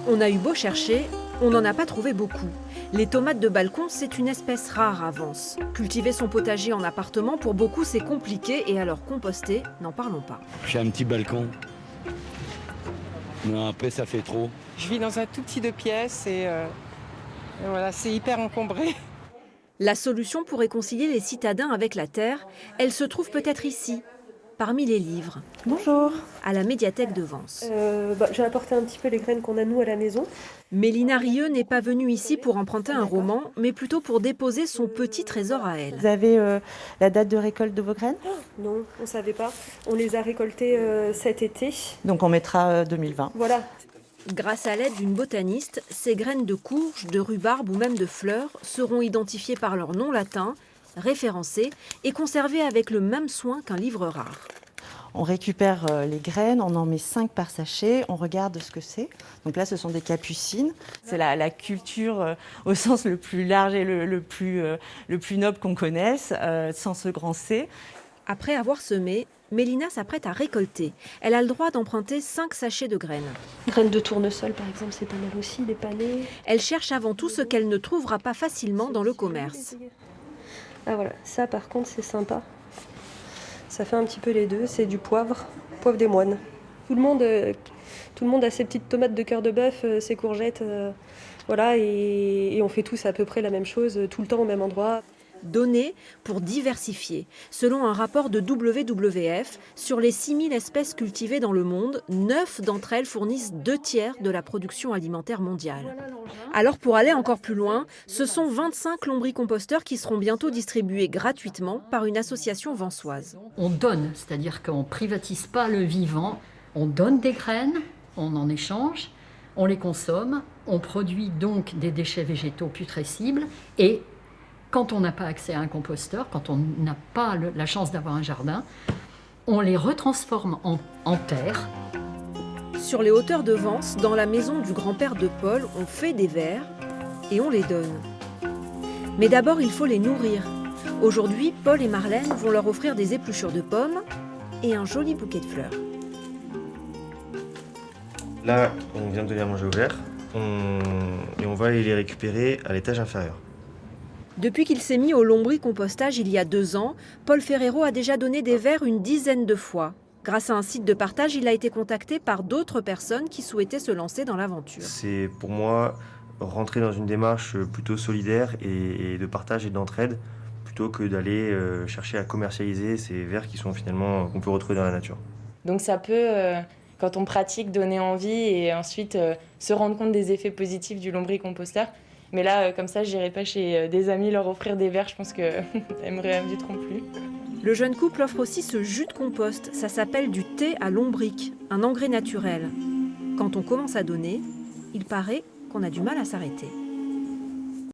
On a eu beau chercher, on n'en a pas trouvé beaucoup. Les tomates de balcon, c'est une espèce rare à Vence. Cultiver son potager en appartement, pour beaucoup, c'est compliqué et alors composter, n'en parlons pas. J'ai un petit balcon. Non, après, ça fait trop. Je vis dans un tout petit 2 pièces et voilà, c'est hyper encombré. La solution pour réconcilier les citadins avec la terre, elle se trouve peut-être ici, parmi les livres, Bonjour. à la médiathèque de Vence. J'ai apporté un petit peu les graines qu'on a nous à la maison. Mélina Rieux n'est pas venue ici pour emprunter un roman, mais plutôt pour déposer son petit trésor à elle. Vous avez la date de récolte de vos graines? Non, on ne savait pas. On les a récoltés cet été. Donc on mettra 2020. Voilà. Grâce à l'aide d'une botaniste, ces graines de courge, de rhubarbe ou même de fleurs seront identifiées par leur nom latin, référencées et conservées avec le même soin qu'un livre rare. On récupère les graines, on en met 5 par sachet, on regarde ce que c'est. Donc là, ce sont des capucines. C'est la culture au sens le plus large et le plus noble qu'on connaisse, sans ce grand C. Après avoir semé, Mélina s'apprête à récolter. Elle a le droit d'emprunter 5 sachets de graines. Graines de tournesol, par exemple, c'est pas mal aussi, des panais. Elle cherche avant tout ce qu'elle ne trouvera pas facilement dans le commerce. Ah voilà, ça par contre, c'est sympa. Ça fait un petit peu les deux, c'est du poivre des moines. Tout le monde a ses petites tomates de cœur de bœuf, ses courgettes, voilà, et on fait tous à peu près la même chose, tout le temps au même endroit. Données pour diversifier. Selon un rapport de WWF, sur les 6000 espèces cultivées dans le monde, 9 d'entre elles fournissent 2/3 de la production alimentaire mondiale. Alors pour aller encore plus loin, ce sont 25 lombricomposteurs qui seront bientôt distribués gratuitement par une association vensoise. On donne, c'est-à-dire qu'on ne privatise pas le vivant, on donne des graines, on en échange, on les consomme, on produit donc des déchets végétaux putrescibles et quand on n'a pas accès à un composteur, quand on n'a pas la chance d'avoir un jardin, on les retransforme en terre. Sur les hauteurs de Vence, dans la maison du grand-père de Paul, on fait des vers et on les donne. Mais d'abord, il faut les nourrir. Aujourd'hui, Paul et Marlène vont leur offrir des épluchures de pommes et un joli bouquet de fleurs. Là, on vient de donner à manger aux vers et on va aller les récupérer à l'étage inférieur. Depuis qu'il s'est mis au lombricompostage il y a 2 ans, Paul Ferrero a déjà donné des vers une dizaine de fois. Grâce à un site de partage, il a été contacté par d'autres personnes qui souhaitaient se lancer dans l'aventure. C'est pour moi rentrer dans une démarche plutôt solidaire et de partage et d'entraide plutôt que d'aller chercher à commercialiser ces vers qui sont finalement qu'on peut retrouver dans la nature. Donc ça peut, quand on pratique, donner envie et ensuite se rendre compte des effets positifs du lombricomposteur. Mais là, comme ça, j'irai pas chez des amis leur offrir des vers, je pense que ça me réinviteront plus. Le jeune couple offre aussi ce jus de compost. Ça s'appelle du thé à lombric, un engrais naturel. Quand on commence à donner, il paraît qu'on a du mal à s'arrêter.